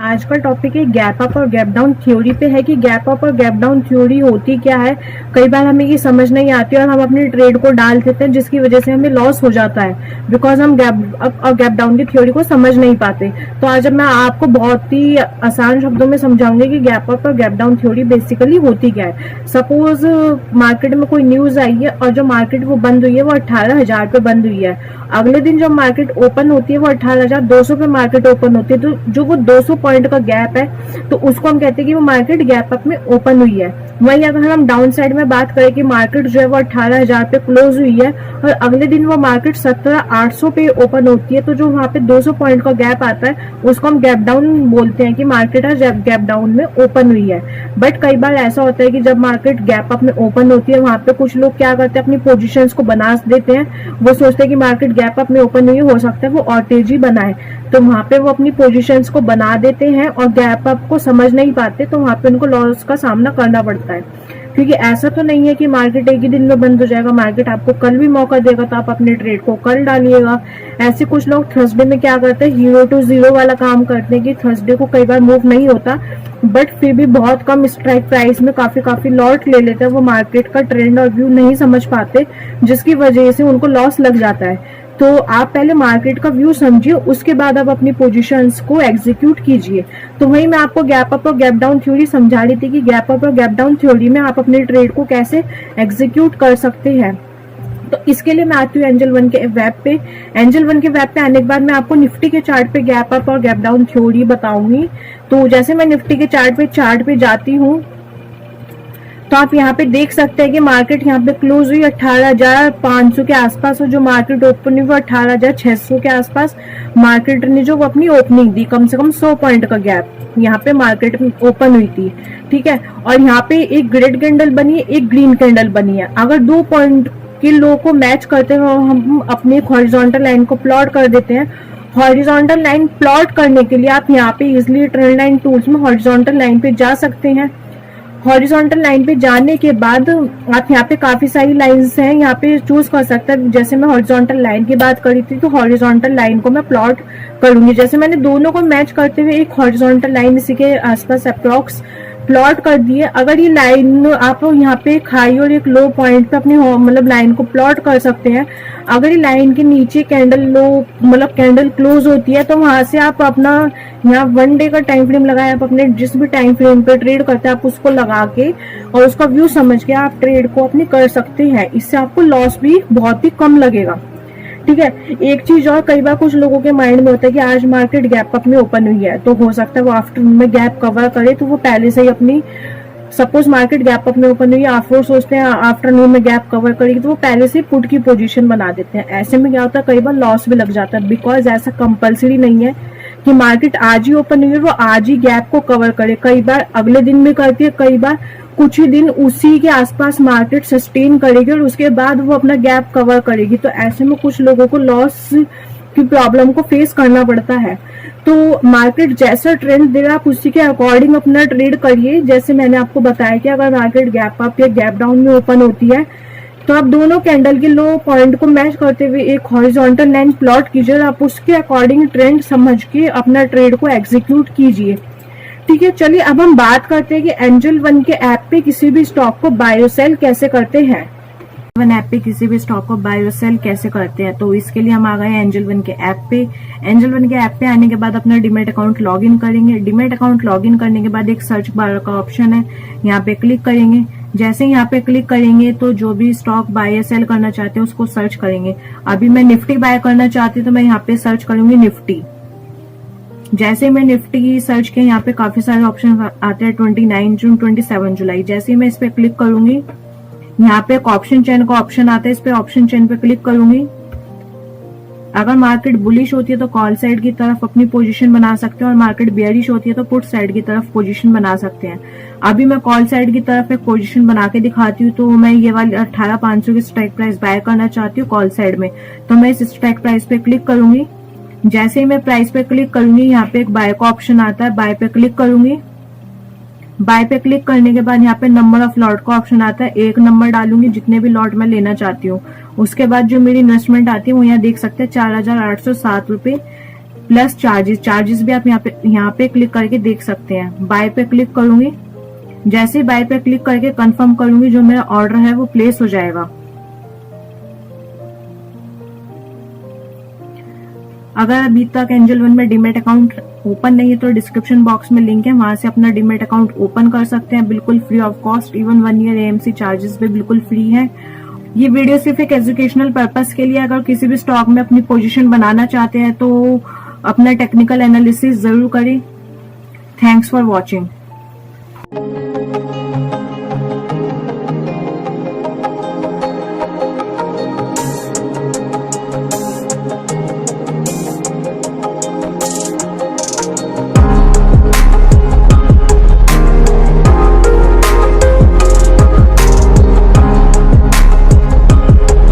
आज का टॉपिक है गैप अप और गैप डाउन थ्योरी पे है कि गैप अप और गैप डाउन थ्योरी होती क्या है। कई बार हमें ये समझ नहीं आती और हम अपनी ट्रेड को डाल देते हैं जिसकी वजह से हमें लॉस हो जाता है बिकॉज हम गैप अप और गैप डाउन की थ्योरी को समझ नहीं पाते। तो आज मैं आपको बहुत ही आसान शब्दों में समझाऊंगी कि गैप अप और गैप डाउन थ्योरी बेसिकली होती क्या है। सपोज मार्केट में कोई न्यूज आई है और जो मार्केट वो बंद हुई है वो 18,000 पे बंद हुई है। अगले दिन जब मार्केट ओपन होती है वो 18,200 पे मार्केट ओपन होती है। तो जो वो 200 पॉइंट का गैप है तो उसको हम कहते हैं कि वो मार्केट गैप अप में ओपन हुई है। वहीं अगर हम डाउन साइड में बात करें कि मार्केट जो है वो 18,000 पे क्लोज हुई है और अगले दिन वो मार्केट 17,800 पे ओपन होती है तो जो वहां पे 200 पॉइंट का गैप आता है उसको हम गैप डाउन बोलते हैं कि मार्केट आज गैप डाउन में ओपन हुई है। बट कई बार ऐसा होता है कि जब मार्केट गैप अप में ओपन होती है वहां पे कुछ लोग क्या करते हैं अपनी पोजीशंस को बना देते हैं। वो सोचते हैं कि मार्केट गैप अप में ओपन हुई हो सकता है वो और तेजी बनाए तो वहां पे वो अपनी पोजीशंस को बना देते हैं और गैप अप को समझ नहीं पाते तो वहां पे उनको लॉस का सामना करना पड़ता है। क्योंकि ऐसा तो नहीं है कि मार्केट एक ही दिन में बंद हो जाएगा, मार्केट आपको कल भी मौका देगा तो आप अपने ट्रेड को कल डालिएगा। ऐसे कुछ लोग थर्सडे में क्या करते हैं, 0 to 0 वाला काम करते हैं कि थर्सडे को कई बार मूव नहीं होता बट फिर भी बहुत कम स्ट्राइक प्राइस में काफी लॉट ले लेते हैं। वो मार्केट का ट्रेंड और व्यू नहीं समझ पाते जिसकी वजह से उनको लॉस लग जाता है। तो आप पहले मार्केट का व्यू समझिए, उसके बाद आप अपनी पोजीशंस को एग्जीक्यूट कीजिए। तो वही मैं आपको गैप अप और गैप डाउन थ्योरी समझा रही थी कि गैप अप और गैप डाउन थ्योरी में आप अपने ट्रेड को कैसे एग्जीक्यूट कर सकते हैं। तो इसके लिए मैं आती हूँ एंजल वन के वेब पे। एंजल वन के वेब पे आने के बाद मैं आपको निफ्टी के चार्ट पे गैप अप और गैप डाउन थ्योरी बताऊंगी। तो जैसे मैं निफ्टी के चार्ट पे जाती हूँ तो आप यहाँ पे देख सकते हैं कि मार्केट यहाँ पे क्लोज हुई 18,500 के आसपास और जो मार्केट ओपन हुई वो 18,600 के आसपास मार्केट ने जो वो अपनी ओपनिंग दी, कम से कम 100 पॉइंट का गैप यहाँ पे मार्केट में ओपन हुई थी। ठीक है, और यहाँ पे एक रेड कैंडल बनी है, एक ग्रीन कैंडल बनी है। अगर 2 पॉइंट के लो को मैच करते हैं हम अपने हॉरिजॉन्टल लाइन को प्लॉट कर देते हैं। हॉरिजॉन्टल लाइन प्लॉट करने के लिए आप यहाँ पे इजिली ट्रेंड लाइन टूल्स में हॉरिजॉन्टल लाइन पे जा सकते हैं। हॉरिजॉन्टल लाइन पे जाने के बाद आप यहाँ पे काफी सारी लाइंस हैं, यहाँ पे चूज कर सकते हैं। जैसे मैं हॉरिजॉन्टल लाइन की बात करी थी तो हॉरिजॉन्टल लाइन को मैं प्लॉट करूंगी। जैसे मैंने दोनों को मैच करते हुए एक हॉरिजॉन्टल लाइन इसी के आसपास अप्रोक्स प्लॉट कर दिए। अगर ये लाइन आप यहाँ पे एक हाई और एक लो पॉइंट पे अपनी मतलब लाइन को प्लॉट कर सकते हैं। अगर ये लाइन के नीचे कैंडल लो मतलब कैंडल क्लोज होती है तो वहां से आप अपना यहाँ 1 डे का टाइम फ्रेम लगाए, आप अपने जिस भी टाइम फ्रेम पे ट्रेड करते हैं आप उसको लगा के और उसका व्यू समझ के आप ट्रेड को अपनी कर सकते हैं। इससे आपको लॉस भी बहुत ही कम लगेगा। ठीक है, एक चीज और, कई बार कुछ लोगों के माइंड में होता है कि आज मार्केट गैप अप में ओपन हुई है तो हो सकता है वो आफ्टरनून में गैप कवर करे तो वो पहले से ही अपनी, सपोज मार्केट गैप अप में ओपन हुई है, आप वो सोचते हैं आफ्टरनून में गैप कवर करेगी तो वो पहले से पुट की पोजीशन बना देते हैं। ऐसे में क्या होता है, कई बार लॉस भी लग जाता है बिकॉज ऐसा कंपलसरी नहीं है कि मार्केट आज ही ओपन हुई है वो आज ही गैप को कवर करे। कई बार अगले दिन में करती है, कई बार कुछ ही दिन उसी के आसपास मार्केट सस्टेन करेगी और उसके बाद वो अपना गैप कवर करेगी। तो ऐसे में कुछ लोगों को लॉस की प्रॉब्लम को फेस करना पड़ता है। तो मार्केट जैसा ट्रेंड दे रहा है आप उसी के अकॉर्डिंग अपना ट्रेड करिए। जैसे मैंने आपको बताया कि अगर मार्केट गैप अप या गैप डाउन में ओपन होती है तो आप दोनों कैंडल के लो पॉइंट को मैच करते हुए एक हॉरिजॉन्टल लाइन प्लॉट कीजिए और आप उसके अकॉर्डिंग ट्रेंड समझ के अपना ट्रेड को एग्जीक्यूट कीजिए। ठीक है, चलिए अब हम बात करते हैं कि एंजल वन के ऐप पे किसी भी स्टॉक को बाय और सेल कैसे करते हैं। वन ऐप पे किसी भी स्टॉक को बाय और सेल कैसे करते हैं, तो इसके लिए हम आ गए एंजल वन के ऐप पे। एंजल वन के ऐप पे आने के बाद अपना डीमैट अकाउंट लॉग इन करेंगे। डीमैट अकाउंट लॉग इन करने के बाद एक सर्च बार का ऑप्शन है, यहाँ पे क्लिक करेंगे। जैसे यहाँ पे क्लिक करेंगे तो जो भी स्टॉक बाय या सेल करना चाहते हैं उसको सर्च करेंगे। अभी मैं निफ्टी बाय करना चाहती हूँ तो मैं यहाँ पे सर्च करूंगी निफ्टी। जैसे मैं निफ्टी सर्च किया यहाँ पे काफी सारे ऑप्शन आते हैं, 29 जून 27 जुलाई। जैसे मैं इस पे क्लिक करूंगी यहाँ पे एक ऑप्शन चेन का ऑप्शन आता है, इस पे ऑप्शन चेन पे क्लिक करूंगी। अगर मार्केट बुलिश होती है तो कॉल साइड की तरफ अपनी पोजीशन बना सकते हैं और मार्केट बेयरिश होती है तो पुट साइड की तरफ पोजीशन बना सकते हैं। अभी मैं कॉल साइड की तरफ एक पोजीशन बना के दिखाती हूँ। तो मैं ये वाली 18,500 की स्ट्राइक प्राइस बाय करना चाहती हूँ कॉल साइड में, तो मैं इस स्ट्राइक प्राइस पे क्लिक करूंगी। जैसे ही मैं प्राइस पे क्लिक करूंगी यहाँ पे एक बाय का ऑप्शन आता है, बाय पे क्लिक करूंगी। बाय पे क्लिक करने के बाद यहाँ पे नंबर ऑफ लॉट का ऑप्शन आता है, एक नंबर डालूंगी जितने भी लॉट मैं लेना चाहती हूँ। उसके बाद जो मेरी इन्वेस्टमेंट आती है वो यहाँ देख सकते हैं 4,807 रुपए प्लस चार्जेस भी आप यहाँ पे क्लिक करके देख सकते हैं। बाय पे क्लिक करूंगी, जैसे ही बाय पे क्लिक करके कंफर्म करूंगी जो मेरा ऑर्डर है वो प्लेस हो जाएगा। अगर अभी तक एंजल वन में डीमेट अकाउंट ओपन नहीं है तो डिस्क्रिप्शन बॉक्स में लिंक है, वहां से अपना डीमेट अकाउंट ओपन कर सकते हैं, बिल्कुल free of cost. Even 1 year AMC charges भी बिल्कुल फ्री है। ये वीडियो सिर्फ एक एजुकेशनल पर्पस के लिए, अगर किसी भी स्टॉक में अपनी पोजीशन बनाना चाहते हैं तो अपना टेक्निकल एनालिसिस जरूर करें। Thanks for watching.